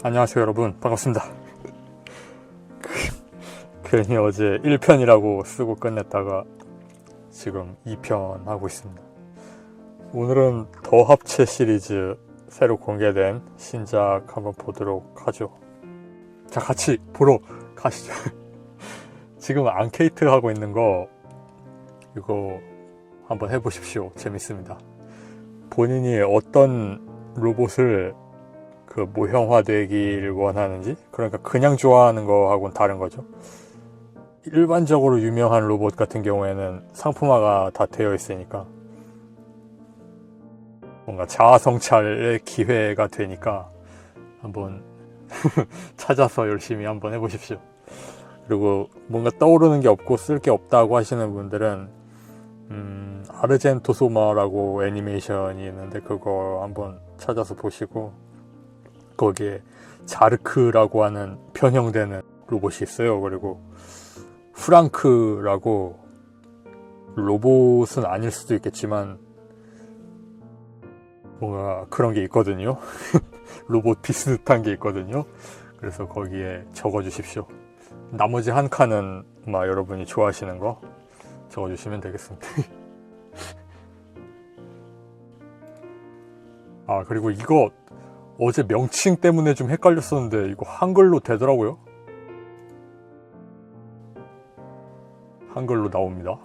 안녕하세요 여러분, 반갑습니다. 괜히 어제 1편이라고 쓰고 끝냈다가 지금 2편 하고 있습니다. 오늘은 더 합체 시리즈 새로 공개된 신작 한번 보도록 하죠. 자, 같이 보러 가시죠. 지금 앙케이트 하고 있는 거 이거 한번 해보십시오. 재밌습니다. 본인이 어떤 로봇을 그 모형화되길 원하는지, 그러니까 그냥 좋아하는 거하고는 다른 거죠. 일반적으로 유명한 로봇 같은 경우에는 상품화가 다 되어 있으니까 뭔가 자아성찰의 기회가 되니까 한번 찾아서 열심히 한번 해보십시오. 그리고 뭔가 떠오르는 게 없고 쓸 게 없다고 하시는 분들은 아르젠토 소마라고 애니메이션이 있는데 그거 한번 찾아서 보시고, 거기에 자르크라고 하는 변형되는 로봇이 있어요. 그리고 프랑크라고, 로봇은 아닐 수도 있겠지만 뭔가 그런 게 있거든요. 로봇 비슷한 게 있거든요. 그래서 거기에 적어주십시오. 나머지 한 칸은 여러분이 좋아하시는 거 적어주시면 되겠습니다. 그리고 이거 어제 명칭 때문에 좀 헷갈렸었는데 이거 한글로 되더라고요. 한글로 나옵니다.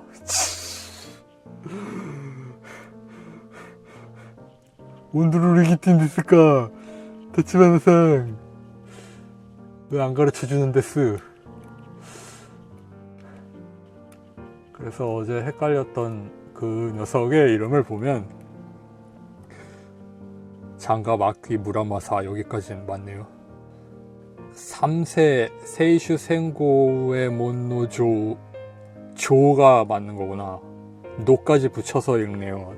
온두루리 기틴 데스까 다치바나상 왜 안 가르쳐주는 데스. 그래서 어제 헷갈렸던 그 녀석의 이름을 보면 장갑 아키 무라마사, 여기까지는 맞네요. 3세 세이슈 생고의 몬노조, 조가 맞는 거구나. 노까지 붙여서 읽네요.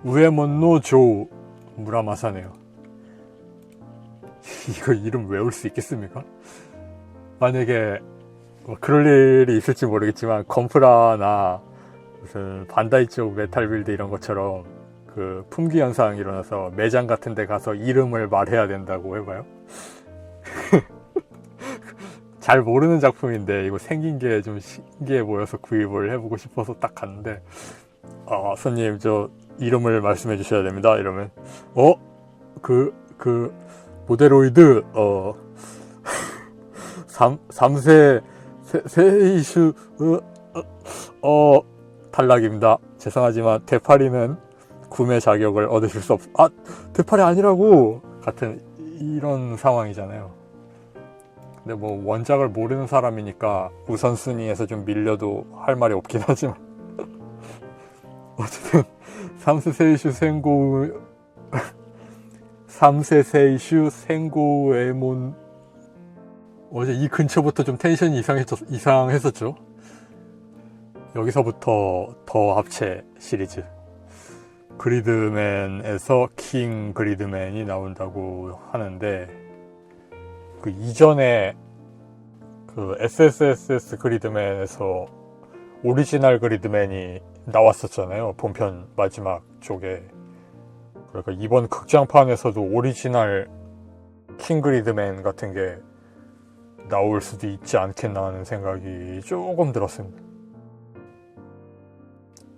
우에몬노조 무라마사네요. 이거 이름 외울 수 있겠습니까? 만약에 그럴 일이 있을지 모르겠지만 건프라나 무슨 반다이 쪽 메탈빌드 이런 것처럼 그 품귀 현상이 일어나서 매장 같은 데 가서 이름을 말해야 된다고 해봐요. 잘 모르는 작품인데 이거 생긴 게 좀 신기해 보여서 구입을 해보고 싶어서 딱 갔는데, 손님 저 이름을 말씀해 주셔야 됩니다. 이러면 모데로이드 3세 세이슈 탈락입니다. 죄송하지만 되팔이는 구매 자격을 얻으실 수 되팔이 아니라고! 같은 이런 상황이잖아요. 근데 뭐 원작을 모르는 사람이니까 우선순위에서 좀 밀려도 할 말이 없긴 하지만 어쨌든 3세 세이슈 생고에몬, 어제 이 근처부터 좀 텐션이 이상했었죠. 여기서부터 더 합체 시리즈, 그리드맨에서 킹 그리드맨이 나온다고 하는데, 그 이전에 그 SSSS 그리드맨에서 오리지널 그리드맨이 나왔었잖아요. 본편 마지막 쪽에. 그러니까 이번 극장판에서도 오리지널 킹 그리드맨 같은 게 나올 수도 있지 않겠나 하는 생각이 조금 들었습니다.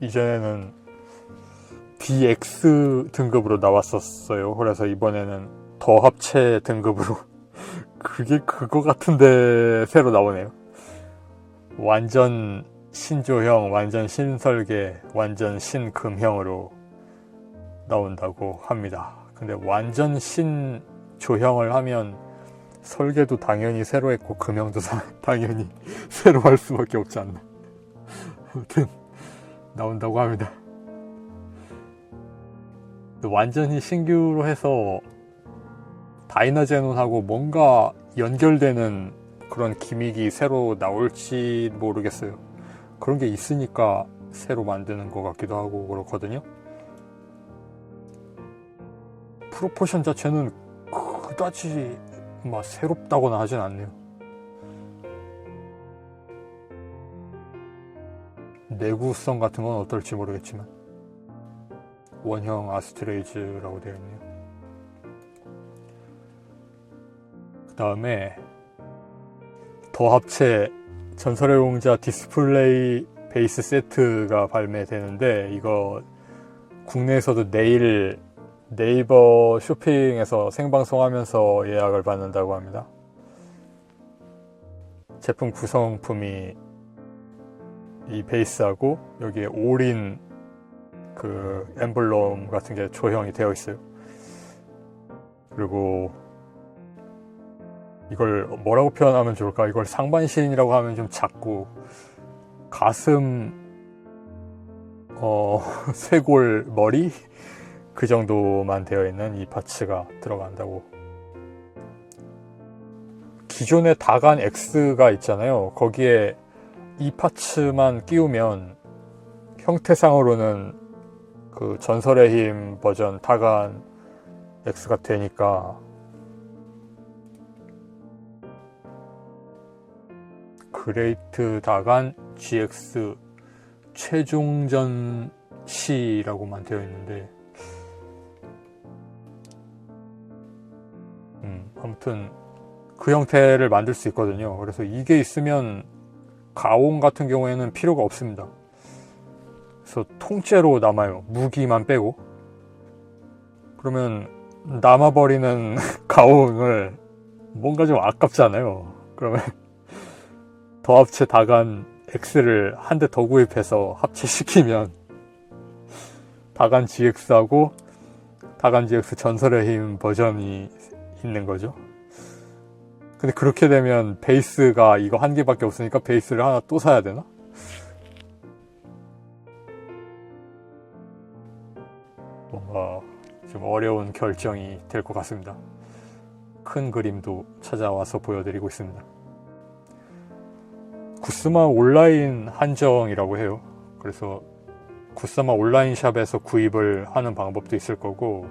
이전에는 DX 등급으로 나왔었어요. 그래서 이번에는 더 합체 등급으로 그게 그거 같은데 새로 나오네요. 완전 신조형, 완전 신설계, 완전 신금형으로 나온다고 합니다. 근데 완전 신조형을 하면 설계도 당연히 새로 했고 금형도 당연히 새로 할 수밖에 없지 않나. 아무튼 나온다고 합니다. 완전히 신규로 해서 다이나제논하고 뭔가 연결되는 그런 기믹이 새로 나올지 모르겠어요. 그런 게 있으니까 새로 만드는 것 같기도 하고 그렇거든요. 프로포션 자체는 그다지 새롭다거나 하진 않네요. 내구성 같은 건 어떨지 모르겠지만 원형 아스트레이즈라고 되어 있네요. 다음에 더 합체 전설의 용자 디스플레이 베이스 세트가 발매되는데, 이거 국내에서도 내일 네이버 쇼핑에서 생방송하면서 예약을 받는다고 합니다. 제품 구성품이 이 베이스하고 여기에 올인 그 엠블럼 같은 게 조형이 되어 있어요. 그리고 이걸 뭐라고 표현하면 좋을까? 이걸 상반신이라고 하면 좀 작고, 가슴 쇄골 머리 그 정도만 되어 있는 이 파츠가 들어간다고. 기존의 다간 X가 있잖아요. 거기에 이 파츠만 끼우면 형태상으로는 그 전설의 힘 버전 다간 X가 되니까, 그레이트 다간 GX 최종전 시라고만 되어 있는데, 아무튼 그 형태를 만들 수 있거든요. 그래서 이게 있으면 가온 같은 경우에는 필요가 없습니다. 그래서 통째로 남아요. 무기만 빼고. 그러면 남아버리는 가온을 뭔가 좀 아깝잖아요. 그러면 더 합체 다간 X를 한 대 더 구입해서 합체시키면 다간 GX하고 다간 GX 전설의 힘 버전이 있는 거죠. 근데 그렇게 되면 베이스가 이거 한 개밖에 없으니까 베이스를 하나 또 사야 되나? 뭔가 좀 어려운 결정이 될 것 같습니다. 큰 그림도 찾아와서 보여드리고 있습니다. 구스마 온라인 한정이라고 해요. 그래서 구스마 온라인 샵에서 구입을 하는 방법도 있을 거고,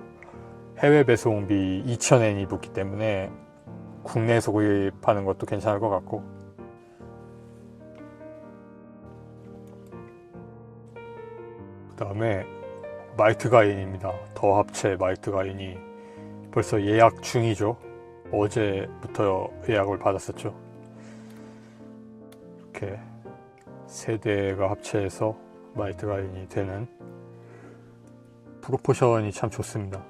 해외 배송비 2,000엔이 붙기 때문에 국내에서 구입하는 것도 괜찮을 것 같고, 그 다음에 마이트 가인입니다. 더 합체 마이트 가인이 벌써 예약 중이죠. 어제부터 예약을 받았었죠. 이렇게 세 대가 합체해서 마이트 가인이 되는, 프로포션이 참 좋습니다.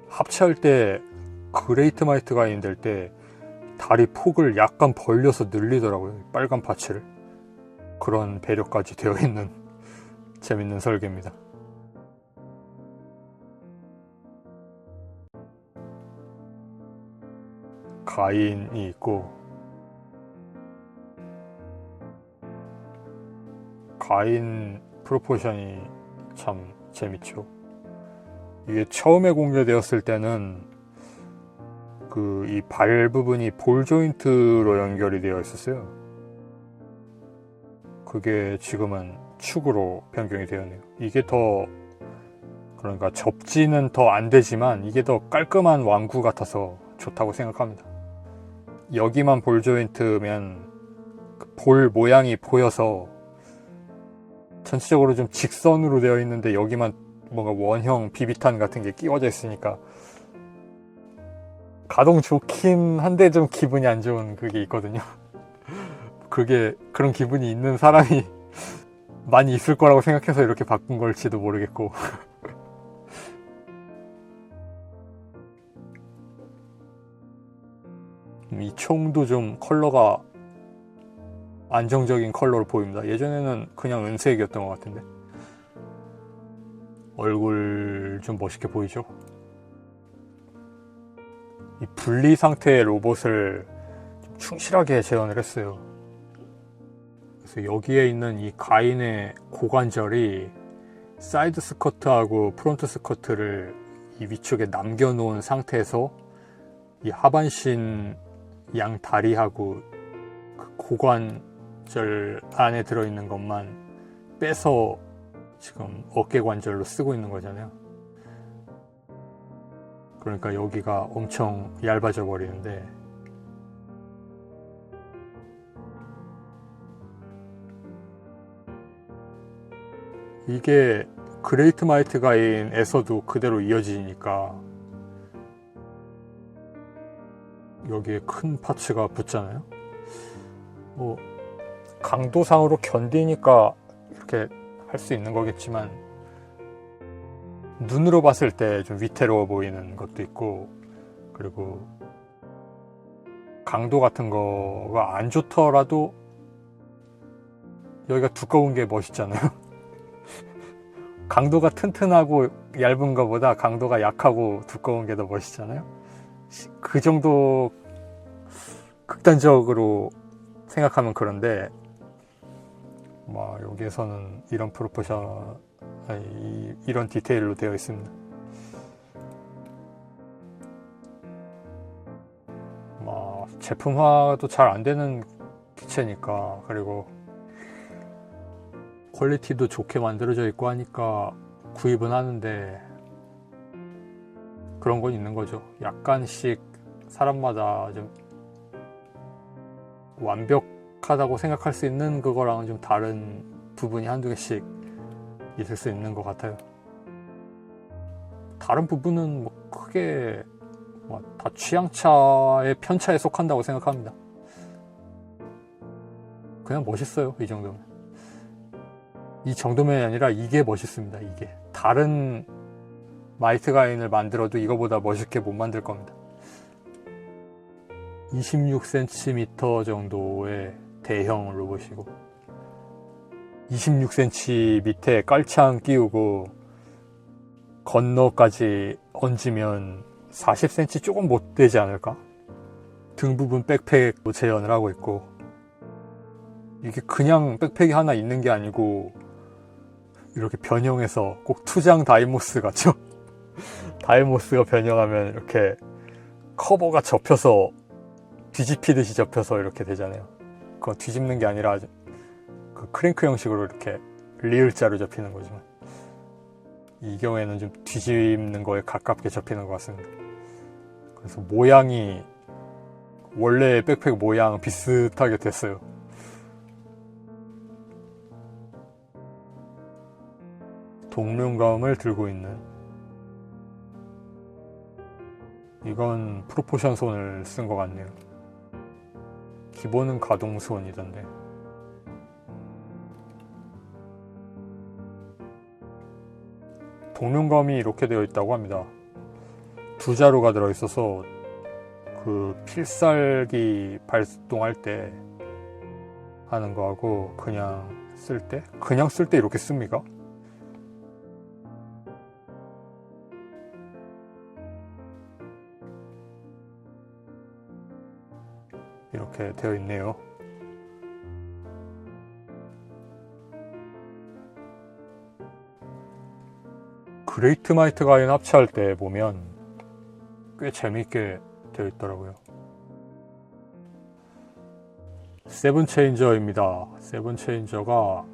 합체할 때 그레이트 마이트 가인 될 때 다리 폭을 약간 벌려서 늘리더라고요. 빨간 파츠를. 그런 배려까지 되어 있는 재밌는 설계입니다. 가인이 있고, 가인 프로포션이 참 재밌죠. 이게 처음에 공개되었을 때는 그 이 발 부분이 볼 조인트로 연결이 되어 있었어요. 그게 지금은 축으로 변경이 되었네요. 이게 더, 그러니까 접지는 더 안 되지만 이게 더 깔끔한 완구 같아서 좋다고 생각합니다. 여기만 볼 조인트면 볼 모양이 보여서 전체적으로 좀 직선으로 되어 있는데, 여기만 뭔가 원형 비비탄 같은 게 끼워져 있으니까 가동 좋긴 한데 좀 기분이 안 좋은 그게 있거든요. 그런 기분이 있는 사람이 많이 있을 거라고 생각해서 이렇게 바꾼 걸지도 모르겠고. 이 총도 좀 컬러가 안정적인 컬러로 보입니다. 예전에는 그냥 은색이었던 것 같은데. 얼굴 좀 멋있게 보이죠? 이 분리 상태의 로봇을 좀 충실하게 재현을 했어요. 그래서 여기에 있는 이 가인의 고관절이 사이드 스커트하고 프론트 스커트를 이 위쪽에 남겨놓은 상태에서 이 하반신 양 다리하고 그 고관절 안에 들어있는 것만 빼서 지금 어깨 관절로 쓰고 있는 거잖아요. 그러니까 여기가 엄청 얇아져 버리는데, 이게 그레이트 마이트 가인에서도 그대로 이어지니까 여기에 큰 파츠가 붙잖아요. 뭐 강도상으로 견디니까 이렇게 할 수 있는 거겠지만 눈으로 봤을 때 좀 위태로워 보이는 것도 있고, 그리고 강도 같은 거가 안 좋더라도 여기가 두꺼운 게 멋있잖아요. 강도가 튼튼하고 얇은 거보다 강도가 약하고 두꺼운 게 더 멋있잖아요. 그 정도 극단적으로 생각하면 그런데, 여기에서는 이런 프로포션, 이런 디테일로 되어 있습니다. 제품화도 잘 안 되는 기체니까, 그리고 퀄리티도 좋게 만들어져 있고 하니까 구입은 하는데, 그런 건 있는 거죠. 약간씩 사람마다 좀 완벽하다고 생각할 수 있는 그거랑은 좀 다른 부분이 한두 개씩 있을 수 있는 것 같아요. 다른 부분은 크게 다 취향차의 편차에 속한다고 생각합니다. 그냥 멋있어요. 이 정도면. 이 정도면이 아니라 이게 멋있습니다. 이게 다른 마이트 가인을 만들어도 이거보다 멋있게 못 만들 겁니다. 26cm 정도의 대형 로봇이고, 26cm 밑에 깔창 끼우고 건너까지 얹으면 40cm 조금 못 되지 않을까? 등 부분 백팩도 재현을 하고 있고, 이게 그냥 백팩이 하나 있는 게 아니고 이렇게 변형해서 꼭 투장 다이모스 같죠? 다이모스가 변형하면 이렇게 커버가 접혀서 뒤집히듯이 접혀서 이렇게 되잖아요. 그건 뒤집는 게 아니라 그 크랭크 형식으로 이렇게 리을자로 접히는 거지만, 이 경우에는 좀 뒤집는 거에 가깝게 접히는 것 같습니다. 그래서 모양이 원래 백팩 모양 비슷하게 됐어요. 동룡감을 들고 있는, 이건 프로포션 손을 쓴 것 같네요. 기본은 가동손이던데. 동룡감이 이렇게 되어 있다고 합니다. 두 자루가 들어있어서 그 필살기 발동할 때 하는 거하고 그냥 쓸 때 이렇게 씁니까? 이렇게 되어 있네요. 그레이트 마이트 가인 합체할 때 보면 꽤 재밌게 되어 있더라고요. 세븐 체인저입니다. 세븐 체인저가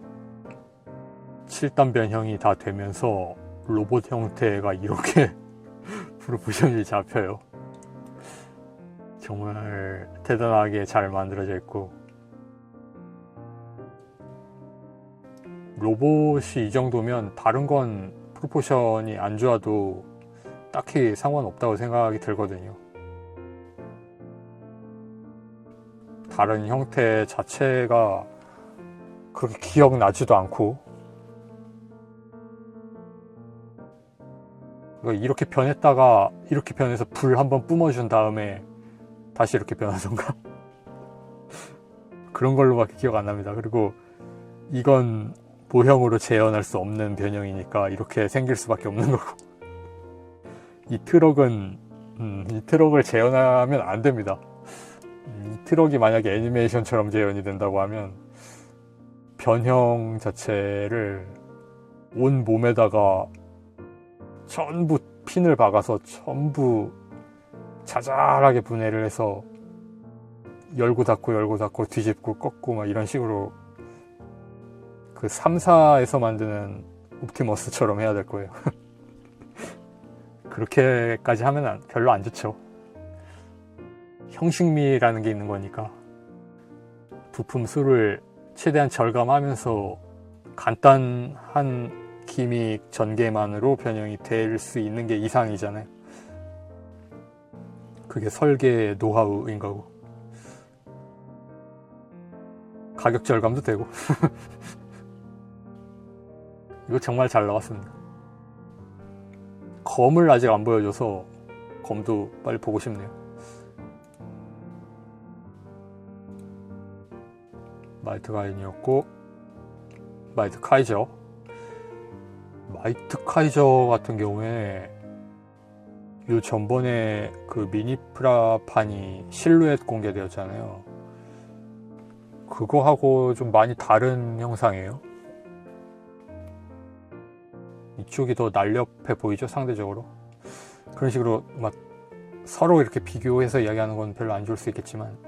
7단 변형이 다 되면서 로봇 형태가 이렇게 프로포션이 잡혀요. 정말 대단하게 잘 만들어져 있고, 로봇이 이 정도면 다른 건 프로포션이 안 좋아도 딱히 상관없다고 생각이 들거든요. 다른 형태 자체가 그렇게 기억나지도 않고, 이렇게 변했다가 이렇게 변해서 불 한번 뿜어준 다음에 다시 이렇게 변하던가 그런 걸로밖에 기억 안 납니다. 그리고 이건 모형으로 재현할 수 없는 변형이니까 이렇게 생길 수밖에 없는 거고, 이 트럭은 이 트럭을 재현하면 안 됩니다. 이 트럭이 만약에 애니메이션처럼 재현이 된다고 하면 변형 자체를 온 몸에다가 전부 핀을 박아서 전부 자잘하게 분해를 해서 열고 닫고 뒤집고 꺾고 막 이런 식으로 그 3사에서 만드는 옵티머스처럼 해야 될 거예요. 그렇게까지 하면 별로 안 좋죠. 형식미라는 게 있는 거니까 부품 수를 최대한 절감하면서 간단한 기믹 전개만으로 변형이 될 수 있는 게 이상이잖아요. 그게 설계 노하우인 거고. 가격 절감도 되고. 이거 정말 잘 나왔습니다. 검을 아직 안 보여줘서 검도 빨리 보고 싶네요. 마이트 가인이었고, 마이트 카이저. 마이트 카이저 같은 경우에 요 전번에 그 미니프라판이 실루엣 공개되었잖아요. 그거하고 좀 많이 다른 형상이에요. 이쪽이 더 날렵해 보이죠, 상대적으로. 그런 식으로 막 서로 이렇게 비교해서 이야기하는 건 별로 안 좋을 수 있겠지만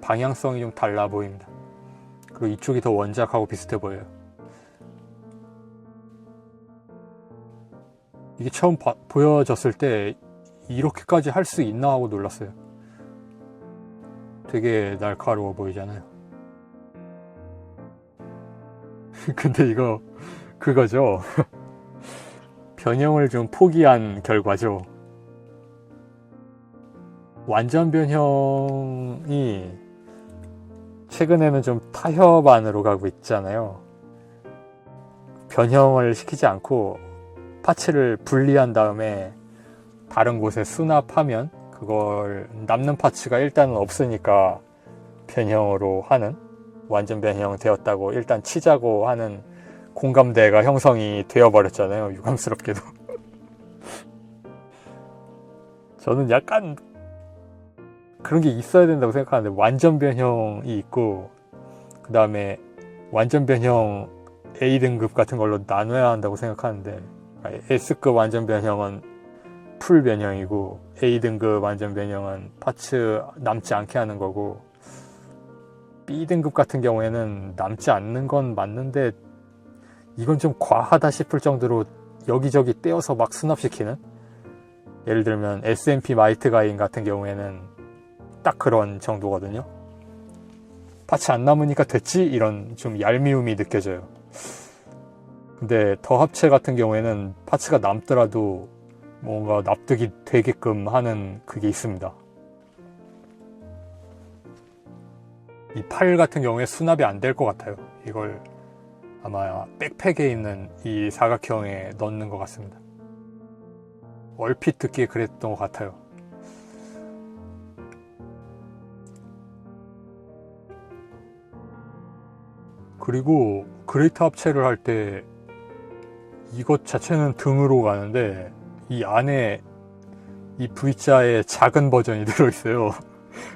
방향성이 좀 달라 보입니다. 그리고 이쪽이 더 원작하고 비슷해 보여요. 이게 처음 보여졌을 때 이렇게까지 할 수 있나 하고 놀랐어요. 되게 날카로워 보이잖아요. 근데 이거 그거죠. 변형을 좀 포기한 결과죠. 완전 변형이 최근에는 좀 타협안으로 가고 있잖아요. 변형을 시키지 않고 파츠를 분리한 다음에 다른 곳에 수납하면 그걸 남는 파츠가 일단은 없으니까 변형으로 하는, 완전 변형 되었다고 일단 치자고 하는 공감대가 형성이 되어버렸잖아요. 유감스럽게도. 저는 약간 그런 게 있어야 된다고 생각하는데, 완전 변형이 있고 그 다음에 완전 변형 A등급 같은 걸로 나눠야 한다고 생각하는데, S급 완전 변형은 풀 변형이고 A등급 완전 변형은 파츠 남지 않게 하는 거고, B등급 같은 경우에는 남지 않는 건 맞는데 이건 좀 과하다 싶을 정도로 여기저기 떼어서 막 수납시키는, 예를 들면 SMP 마이트 가인 같은 경우에는 딱 그런 정도거든요. 파츠 안 남으니까 됐지? 이런 좀 얄미움이 느껴져요. 근데 더 합체 같은 경우에는 파츠가 남더라도 뭔가 납득이 되게끔 하는 그게 있습니다. 이 팔 같은 경우에 수납이 안 될 것 같아요. 이걸 아마 백팩에 있는 이 사각형에 넣는 것 같습니다. 얼핏 듣기에 그랬던 것 같아요. 그리고 그레이트 합체를 할 때 이것 자체는 등으로 가는데 이 안에 이 V자의 작은 버전이 들어있어요.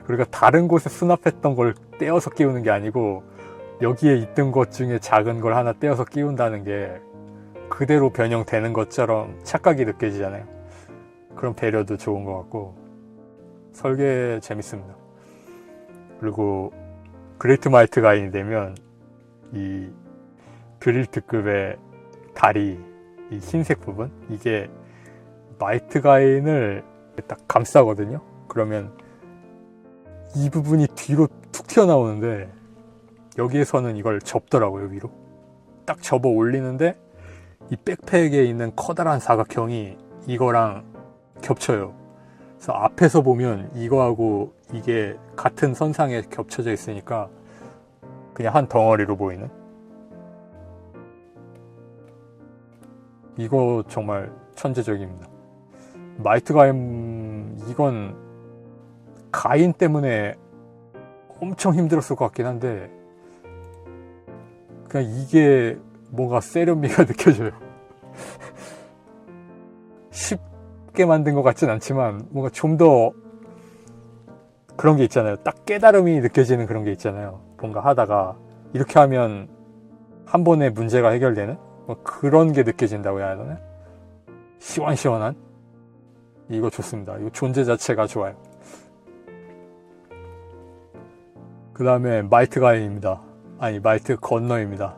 그러니까 다른 곳에 수납했던 걸 떼어서 끼우는 게 아니고 여기에 있던 것 중에 작은 걸 하나 떼어서 끼운다는 게 그대로 변형되는 것처럼 착각이 느껴지잖아요. 그런 배려도 좋은 것 같고 설계 재밌습니다. 그리고 그레이트 마이트 가인이 되면 이 드릴트급의 다리, 이 흰색 부분, 이게 마이트 가인을 딱 감싸거든요. 그러면 이 부분이 뒤로 툭 튀어나오는데 여기에서는 이걸 접더라고요. 위로 딱 접어 올리는데 이 백팩에 있는 커다란 사각형이 이거랑 겹쳐요. 그래서 앞에서 보면 이거하고 이게 같은 선상에 겹쳐져 있으니까 그냥 한 덩어리로 보이는, 이거 정말 천재적입니다. 마이트 가인, 이건 가인 때문에 엄청 힘들었을 것 같긴 한데 그냥 이게 뭔가 세련미가 느껴져요. 쉽게 만든 것 같진 않지만 뭔가 좀 더 그런 게 있잖아요. 딱 깨달음이 느껴지는 그런 게 있잖아요. 뭔가 하다가 이렇게 하면 한 번에 문제가 해결되는 뭐 그런 게 느껴진다고 해야 하나? 시원시원한? 이거 좋습니다. 이거 존재 자체가 좋아요. 그 다음에 마이트 가인입니다. 아니, 마이트 건너입니다.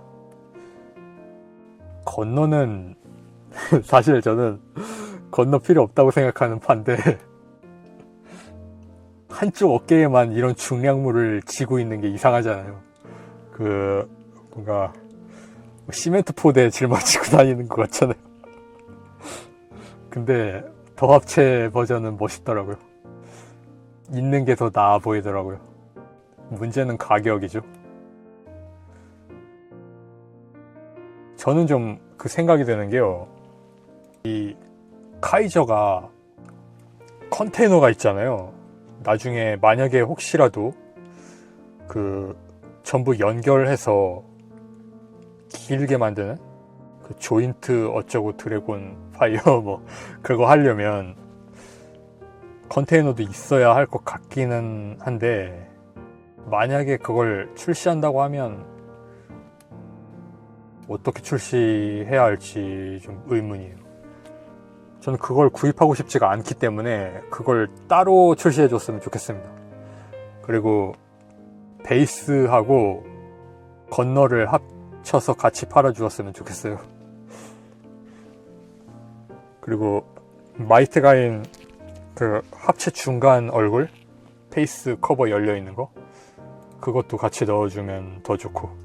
건너는 사실 저는 건너 필요 없다고 생각하는 파인데 한쪽 어깨에만 이런 중량물을 지고 있는 게 이상하잖아요. 그 뭔가 시멘트 포대에 짊어지고 다니는 것 같잖아요. 근데 더 합체 버전은 멋있더라고요. 있는 게 더 나아 보이더라고요. 문제는 가격이죠. 저는 좀 그 생각이 드는 게요. 이 카이저가 컨테이너가 있잖아요. 나중에 만약에 혹시라도 그 전부 연결해서 길게 만드는 그 조인트 어쩌고 드래곤 파이어 뭐 그거 하려면 컨테이너도 있어야 할 것 같기는 한데, 만약에 그걸 출시한다고 하면 어떻게 출시해야 할지 좀 의문이에요. 저는 그걸 구입하고 싶지가 않기 때문에 그걸 따로 출시해 줬으면 좋겠습니다. 그리고 베이스하고 건너를 합쳐서 같이 팔아 주었으면 좋겠어요. 그리고 마이트 가인 그 합체 중간 얼굴 페이스 커버 열려 있는 거, 그것도 같이 넣어주면 더 좋고.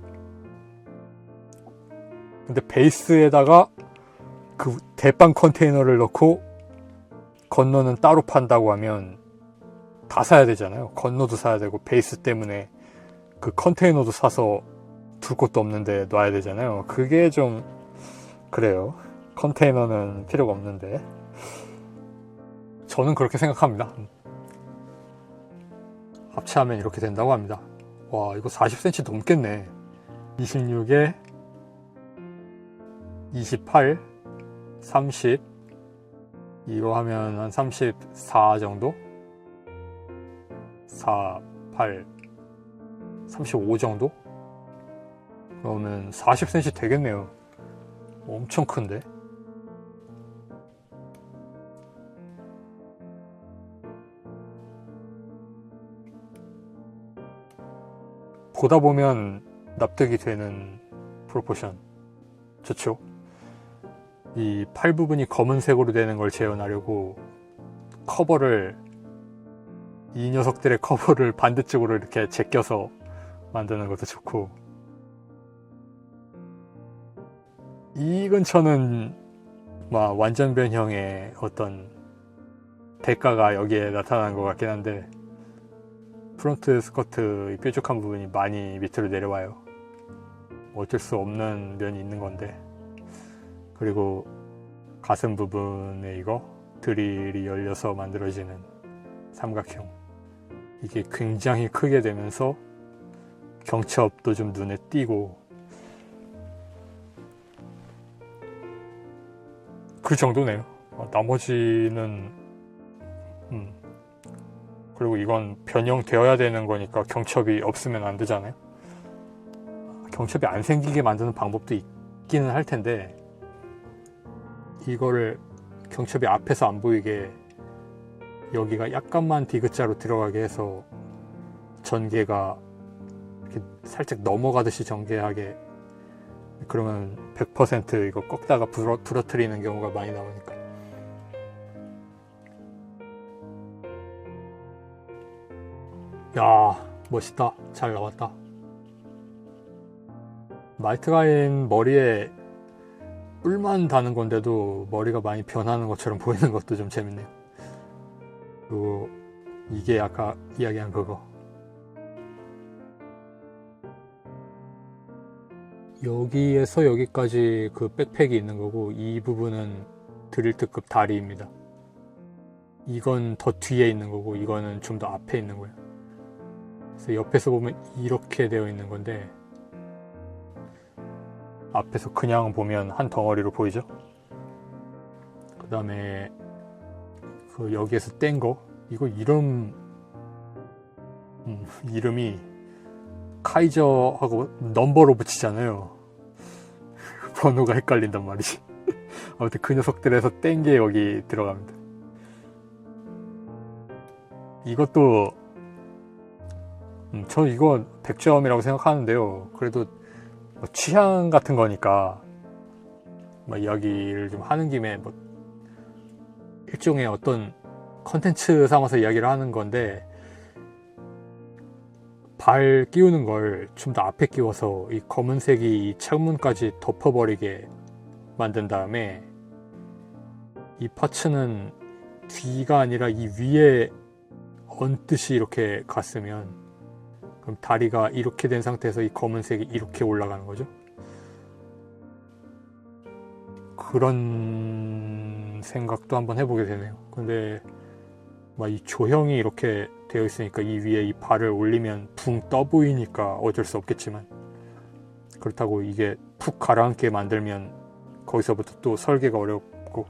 근데 베이스에다가 그 대빵 컨테이너를 넣고 건너는 따로 판다고 하면 다 사야 되잖아요. 건너도 사야 되고 베이스 때문에 그 컨테이너도 사서 둘 곳도 없는데 놔야 되잖아요. 그게 좀 그래요. 컨테이너는 필요가 없는데. 저는 그렇게 생각합니다. 합체하면 이렇게 된다고 합니다. 와, 이거 40cm 넘겠네. 26에 28, 30, 이거 하면 한 34 정도? 4, 8, 35 정도? 그러면 40cm 되겠네요. 엄청 큰데? 보다 보면 납득이 되는 프로포션. 좋죠? 이 팔 부분이 검은색으로 되는 걸 재현하려고 커버를, 이 녀석들의 커버를 반대쪽으로 이렇게 제껴서 만드는 것도 좋고, 이 근처는 막 완전 변형의 어떤 대가가 여기에 나타난 것 같긴 한데, 프론트 스커트 뾰족한 부분이 많이 밑으로 내려와요. 어쩔 수 없는 면이 있는 건데. 그리고 가슴 부분에 이거 드릴이 열려서 만들어지는 삼각형, 이게 굉장히 크게 되면서 경첩도 좀 눈에 띄고, 그 정도네요. 나머지는 그리고 이건 변형되어야 되는 거니까 경첩이 없으면 안 되잖아요. 경첩이 안 생기게 만드는 방법도 있기는 할 텐데, 이거를 경첩이 앞에서 안 보이게 여기가 약간만 디귿자로 들어가게 해서 전개가 이렇게 살짝 넘어가듯이 전개하게, 그러면 100% 이거 꺾다가 부러뜨리는 경우가 많이 나오니까. 야, 멋있다. 잘 나왔다. 마이트 가인 머리에 뿔만 다는 건데도 머리가 많이 변하는 것처럼 보이는 것도 좀 재밌네요. 그리고 이게 아까 이야기한 그거, 여기에서 여기까지 그 백팩이 있는 거고, 이 부분은 드릴 특급 다리입니다. 이건 더 뒤에 있는 거고, 이거는 좀 더 앞에 있는 거예요. 그래서 옆에서 보면 이렇게 되어 있는 건데, 앞에서 그냥 보면 한 덩어리로 보이죠? 그 다음에 그 여기에서 뗀 거, 이거 이름이 카이저하고 넘버로 붙이잖아요. 번호가 헷갈린단 말이지. 아무튼 그 녀석들에서 뗀 게 여기 들어갑니다. 이것도 저 이거 100점이라고 생각하는데요. 그래도 뭐 취향 같은 거니까 뭐 이야기를 좀 하는 김에 뭐 일종의 어떤 컨텐츠 삼아서 이야기를 하는 건데, 발 끼우는 걸 좀 더 앞에 끼워서 이 검은색이 이 창문까지 덮어버리게 만든 다음에, 이 파츠는 뒤가 아니라 이 위에 얹듯이 이렇게 갔으면 그럼 다리가 이렇게 된 상태에서 이 검은색이 이렇게 올라가는 거죠. 그런 생각도 한번 해보게 되네요. 근데 막 이 조형이 이렇게 되어 있으니까 이 위에 이 발을 올리면 붕 떠 보이니까 어쩔 수 없겠지만, 그렇다고 이게 푹 가라앉게 만들면 거기서부터 또 설계가 어렵고.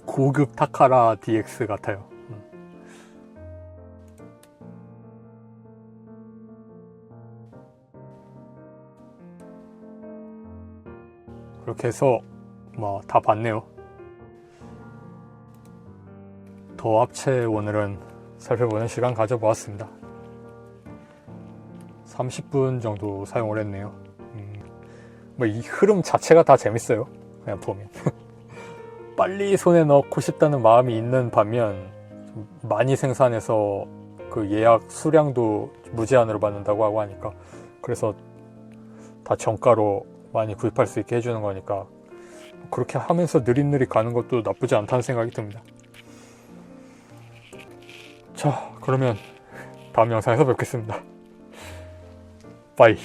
고급 타카라 DX 같아요. 그렇게 해서 뭐 다 봤네요. 더 합체 오늘은 살펴보는 시간 가져보았습니다. 30분 정도 사용을 했네요. 뭐 이 흐름 자체가 다 재밌어요. 그냥 보면 빨리 손에 넣고 싶다는 마음이 있는 반면 좀 많이 생산해서 그 예약 수량도 무제한으로 받는다고 하고 하니까, 그래서 다 정가로 많이 구입할 수 있게 해주는 거니까 그렇게 하면서 느릿느릿 가는 것도 나쁘지 않다는 생각이 듭니다. 자, 그러면 다음 영상에서 뵙겠습니다. 바이.